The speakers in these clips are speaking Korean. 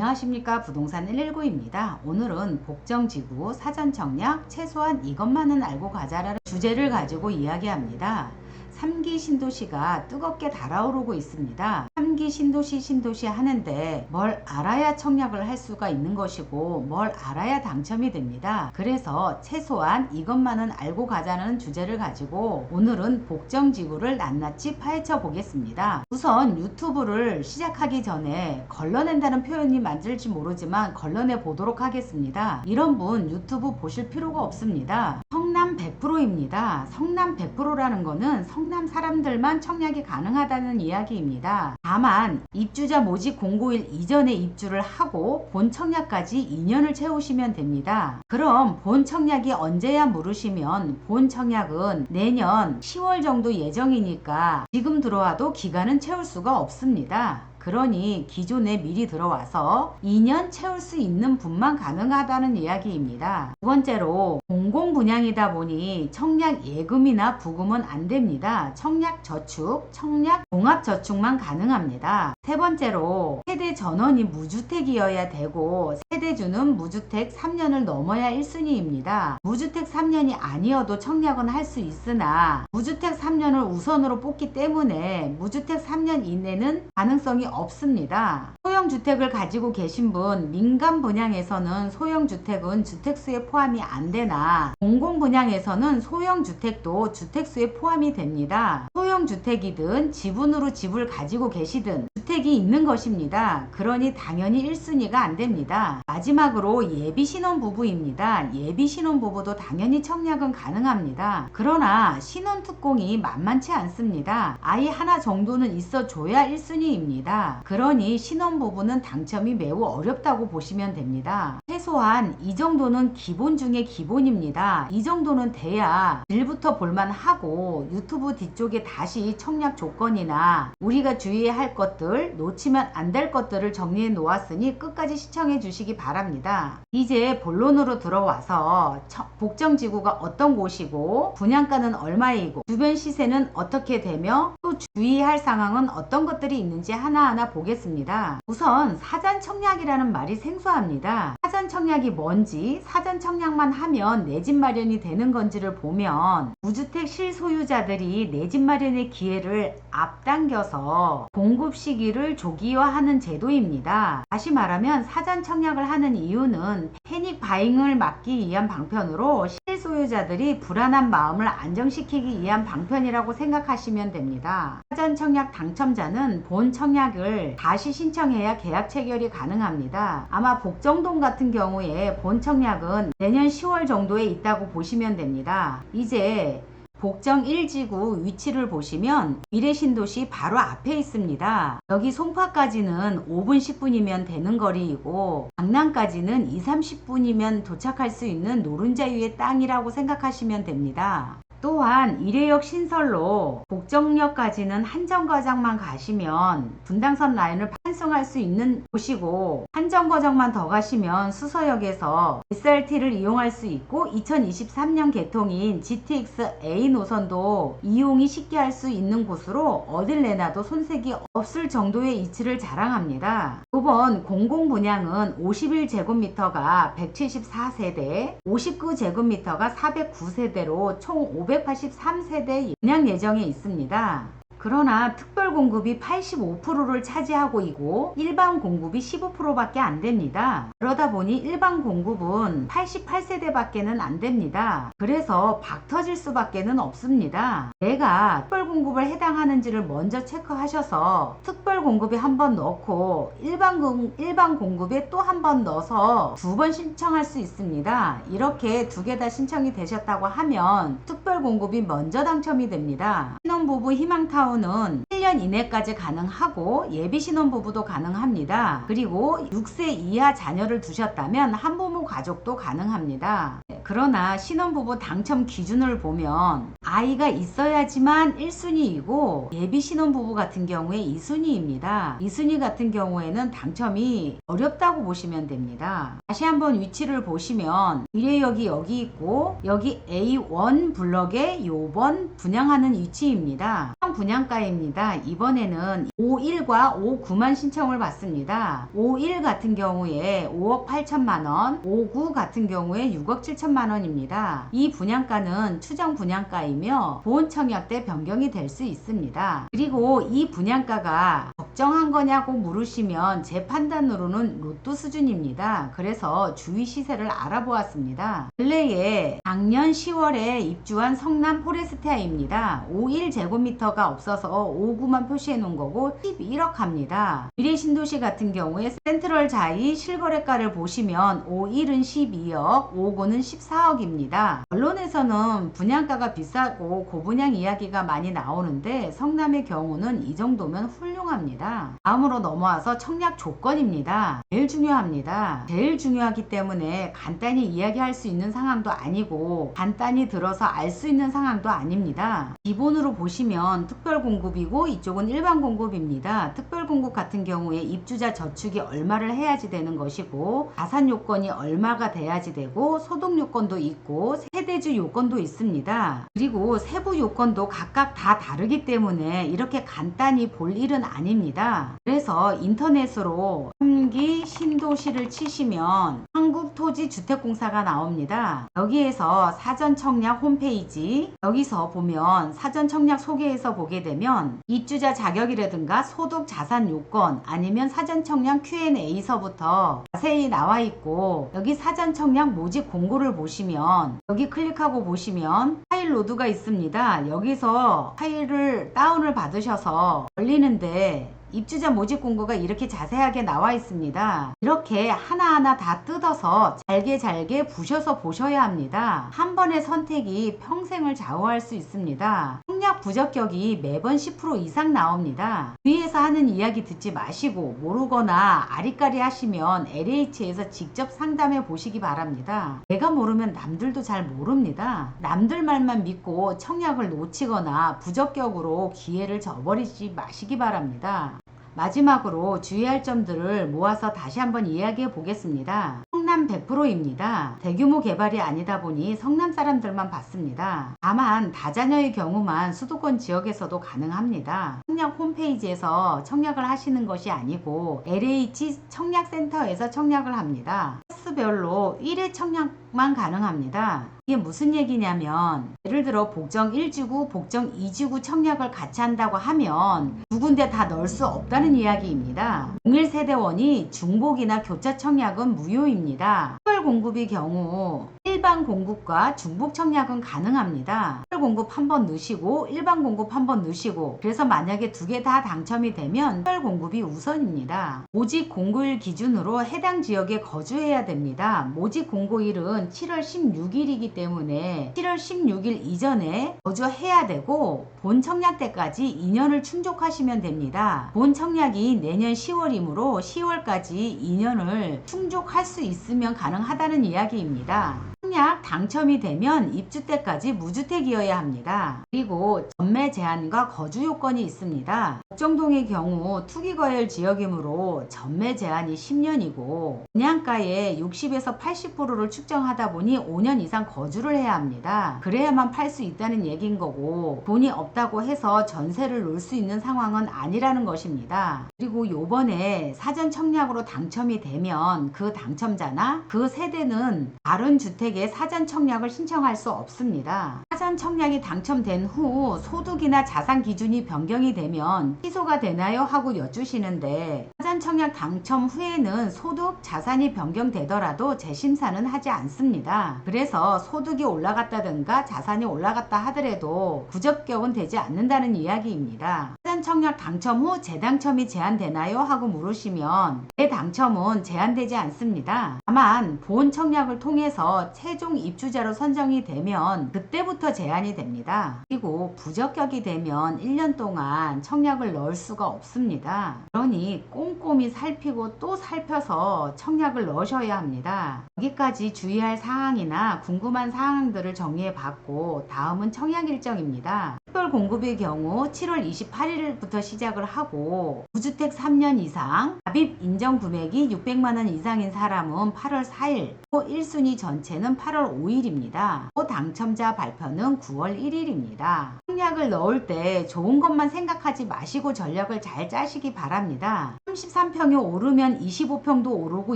안녕하십니까. 부동산 119입니다. 오늘은 복정지구 사전청약 최소한 이것만은 알고 가자라는 주제를 가지고 이야기합니다. 3기 신도시가 뜨겁게 달아오르고 있습니다. 3기 신도시 하는데 뭘 알아야 청약을 할 수가 있는 것이고 뭘 알아야 당첨이 됩니다. 그래서 최소한 이것만은 알고 가자는 주제를 가지고 오늘은 복정지구를 낱낱이 파헤쳐 보겠습니다. 우선 유튜브를 시작하기 전에 걸러낸다는 표현이 맞을지 모르지만 걸러내 보도록 하겠습니다. 이런 분 유튜브 보실 필요가 없습니다. 성남 100%입니다. 성남 100%라는 거는 성남 사람들만 청약이 가능하다는 이야기입니다. 다만 입주자 모집 공고일 이전에 입주를 하고 본 청약까지 2년을 채우시면 됩니다. 그럼 본 청약이 언제야 물으시면 본 청약은 내년 10월 정도 예정이니까 지금 들어와도 기간은 채울 수가 없습니다. 그러니 기존에 미리 들어와서 2년 채울 수 있는 분만 가능하다는 이야기입니다. 두 번째로 공공분양이다 보니 청약 예금이나 부금은 안 됩니다. 청약 저축, 청약 종합저축만 가능합니다. 세 번째로 세대 전원이 무주택이어야 되고 세대주는 무주택 3년을 넘어야 1순위입니다. 무주택 3년이 아니어도 청약은 할 수 있으나 무주택 3년을 우선으로 뽑기 때문에 무주택 3년 이내는 가능성이 없습니다. 소형주택을 가지고 계신 분 민간 분양에서는 소형주택은 주택수에 포함이 안 되나 공공분양에서는 소형주택도 주택수에 포함이 됩니다. 소형주택이든 지분으로 집을 가지고 계시든 주택이 있는 것입니다. 그러니 당연히 1순위가 안 됩니다. 마지막으로 예비신혼부부입니다. 예비신혼부부도 당연히 청약은 가능합니다. 그러나 신혼특공이 만만치 않습니다. 아이 하나 정도는 있어줘야 1순위입니다. 그러니 신혼부부는 당첨이 매우 어렵다고 보시면 됩니다. 최소한 이 정도는 기본 중에 기본입니다. 이 정도는 돼야 질부터 볼만하고 유튜브 뒤쪽에 다시 청약 조건이나 우리가 주의해야 할 것들 놓치면 안 될 것들을 정리해 놓았으니 끝까지 시청해 주시기 바랍니다. 이제 본론으로 들어와서 복정지구가 어떤 곳이고 분양가는 얼마이고 주변 시세는 어떻게 되며 또 주의할 상황은 어떤 것들이 있는지 하나하나 보겠습니다. 우선 사전청약이라는 말이 생소합니다. 사전청약이 뭔지 사전청약만 하면 내 집 마련이 되는 건지를 보면 무주택 실소유자들이 내 집 마련의 기회를 앞당겨서 공급 시기를 조기화하는 제도입니다. 다시 말하면 사전청약을 하는 이유는 패닉 바잉을 막기 위한 방편으로 실소유자들이 불안한 마음을 안정시키기 위한 방편이라고 생각하시면 됩니다. 사전청약 당첨자는 본 청약을 다시 신청해야 계약 체결이 가능합니다. 아마 복정동 같은 경우에 본 청약은 내년 10월 정도에 있다고 보시면 됩니다. 이제 복정 1지구 위치를 보시면 미래신도시 바로 앞에 있습니다. 여기 송파까지는 5분 10분이면 되는 거리이고 강남까지는 2, 30분이면 도착할 수 있는 노른자 위의 땅이라고 생각하시면 됩니다. 또한 일회역 신설로 복정역까지는 한정거장만 가시면 분당선 라인을 환승할 수 있는 곳이고 한정거장만 더 가시면 수서역에서 SRT를 이용할 수 있고 2023년 개통인 GTX A 노선도 이용이 쉽게 할 수 있는 곳으로 어딜 내놔도 손색이 없을 정도의 위치를 자랑합니다. 이번 공공분양은 51제곱미터가 174세대, 59제곱미터가 409세대로 총 583세대 분양 예정에 있습니다. 그러나 특별 공급이 85%를 차지하고 있고 일반 공급이 15%밖에 안 됩니다. 그러다 보니 일반 공급은 88세대 밖에는 안 됩니다. 그래서 박 터질 수밖에는 없습니다. 내가 특별 공급을 해당하는지를 먼저 체크하셔서 특별 공급에 한 번 넣고 일반 공급에 또 한 번 넣어서 2번 신청할 수 있습니다. 이렇게 2개 다 신청이 되셨다고 하면 특별 공급이 먼저 당첨이 됩니다. 신혼부부 희망타운 는 1년 이내까지 가능하고 예비신혼부부도 가능합니다. 그리고 6세 이하 자녀를 두셨다면 한부모 가족도 가능합니다. 그러나 신혼부부 당첨 기준을 보면 아이가 있어야지만 1순위이고 예비신혼부부 같은 경우에 2순위입니다. 2순위 같은 경우에는 당첨이 어렵다고 보시면 됩니다. 다시 한번 위치를 보시면 미래역이 여기 있고 여기 A1 블럭에 요번 분양하는 위치입니다. 추정 분양가입니다. 이번에는 51과 59만 신청을 받습니다. 51 같은 경우에 5억 8천만 원, 59 같은 경우에 6억 7천만 원입니다. 이 분양가는 추정 분양가이며 보온 청약 때 변경이 될 수 있습니다. 그리고 이 분양가가 적정한 거냐고 물으시면 제 판단으로는 로또 수준입니다. 그래서 주위 시세를 알아보았습니다. 근래에 작년 10월에 입주한 성남 포레스테아입니다. 51제곱미터가 없어서 59만 표시해 놓은 거고 11억 합니다. 미래신도시 같은 경우에 센트럴 자이 실거래가를 보시면 51은 12억, 59는 14억입니다. 언론에서는 분양가가 비싸고 고분양 이야기가 많이 나오는데 성남의 경우는 이 정도면 훌륭합니다. 다음으로 넘어와서 청약 조건입니다. 제일 중요합니다. 제일 중요하기 때문에 간단히 이야기할 수 있는 상황도 아니고 간단히 들어서 알 수 있는 상황도 아닙니다. 기본으로 보시면 특별 공급이고 이쪽은 일반 공급입니다. 특별 공급 같은 경우에 입주자 저축이 얼마를 해야지 되는 것이고 자산 요건이 얼마가 돼야지 되고 소득 요건도 있고 세대주 요건도 있습니다. 그리고 세부 요건도 각각 다 다르기 때문에 이렇게 간단히 볼 일은 아닙니다. 그래서 인터넷으로 3기 신도시를 치시면 한국토지주택공사가 나옵니다. 여기에서 사전 청약 홈페이지, 여기서 보면 사전 청약 소개에서 보게 되면 입주자 자격이라든가 소득 자산 요건 아니면 사전 청약 Q&A서부터 자세히 나와 있고, 여기 사전 청약 모집 공고를 보시면 여기 클릭하고 보시면 파일 로드가 있습니다. 여기서 파일을 다운을 받으셔서 올리는데 입주자 모집 공고가 이렇게 자세하게 나와 있습니다. 이렇게 하나하나 다 뜯어서 잘게 부셔서 보셔야 합니다. 한 번의 선택이 평생을 좌우할 수 있습니다. 청약 부적격이 매번 10% 이상 나옵니다. 위에서 하는 이야기 듣지 마시고 모르거나 아리까리 하시면 LH에서 직접 상담해 보시기 바랍니다. 내가 모르면 남들도 잘 모릅니다. 남들 말만 믿고 청약을 놓치거나 부적격으로 기회를 저버리지 마시기 바랍니다. 마지막으로 주의할 점들을 모아서 다시 한번 이야기해 보겠습니다. 성남 100%입니다. 대규모 개발이 아니다 보니 성남 사람들만 받습니다. 다만 다자녀의 경우만 수도권 지역에서도 가능합니다. 청약 홈페이지에서 청약을 하시는 것이 아니고 LH 청약센터에서 청약을 합니다. 코스별로 1회 청약만 가능합니다. 이게 무슨 얘기냐면 예를 들어 복정 1지구, 복정 2지구 청약을 같이 한다고 하면 두 군데 다 넣을 수 없다는 이야기입니다. 01세대원이 중복이나 교차 청약은 무효입니다. 특별 공급의 경우 일반 공급과 중복 청약은 가능합니다. 특별 공급 한번 넣으시고 일반 공급 한번 넣으시고, 그래서 만약에 두 개 다 당첨이 되면 특별 공급이 우선입니다. 모집 공고일 기준으로 해당 지역에 거주해야 됩니다. 모집 공고일은 7월 16일이기 때문에 7월 16일 이전에 거주해야 되고 본 청약 때까지 2년을 충족하시면 됩니다. 본 청약이 내년 10월이므로 10월까지 2년을 충족할 수 있으면 가능하다는 이야기입니다. 청약 당첨이 되면 입주 때까지 무주택이어야 합니다. 그리고 전매 제한과 거주 요건이 있습니다. 복정동의 경우 투기거래 지역이므로 전매 제한이 10년이고 분양가의 60에서 80%를 측정하다 보니 5년 이상 거주를 해야 합니다. 그래야만 팔 수 있다는 얘기인 거고, 돈이 없다고 해서 전세를 놓을 수 있는 상황은 아니라는 것입니다. 그리고 요번에 사전 청약으로 당첨이 되면 그 당첨자나 그 세대는 다른 주택에 사전 청약을 신청할 수 없습니다. 사전 청약이 당첨된 후 소득이나 자산 기준이 변경이 되면 취소가 되나요? 하고 여쭈시는데, 사전 청약 당첨 후에는 소득, 자산이 변경되더라도 재심사는 하지 않습니다. 그래서 소득이 올라갔다든가 자산이 올라갔다 하더라도 부적격은 되지 않는다는 이야기입니다. 사전 청약 당첨 후 재당첨이 제한되나요? 하고 물으시면 재당첨은 제한되지 않습니다. 다만 본 청약을 통해서 최종 입주자로 선정이 되면 그때부터 제한이 됩니다. 그리고 부적격이 되면 1년 동안 청약을 넣을 수가 없습니다. 그러니 꼼꼼히 살피고 또 살펴서 청약을 넣으셔야 합니다. 여기까지 주의할 사항이나 궁금한 사항들을 정리해 봤고, 다음은 청약 일정입니다. 특별 공급의 경우 7월 28일부터 시작을 하고, 무주택 3년 이상, 납입 인정 금액이 600만원 이상인 사람은 8월 4일, 또 1순위 전체는 8월 5일입니다. 또 당첨자 발표는 9월 1일입니다. 청약을 넣을 때 좋은 것만 생각하지 마시고 전략을 잘 짜시기 바랍니다. 33평이 오르면 25평도 오르고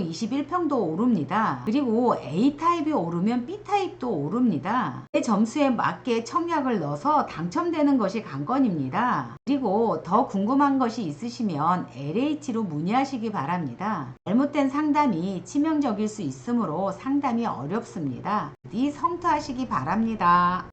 21평도 오릅니다. 그리고 A타입이 오르면 B타입도 오릅니다. 내 점수에 맞게 청약을 넣어서 당첨되는 것이 관건입니다. 그리고 더 궁금한 것이 있으시면 LH로 문의하시기 바랍니다. 잘못된 상담이 치명적일 수 있으므로 상담이 어렵습니다. 부디 성투하시기 바랍니다.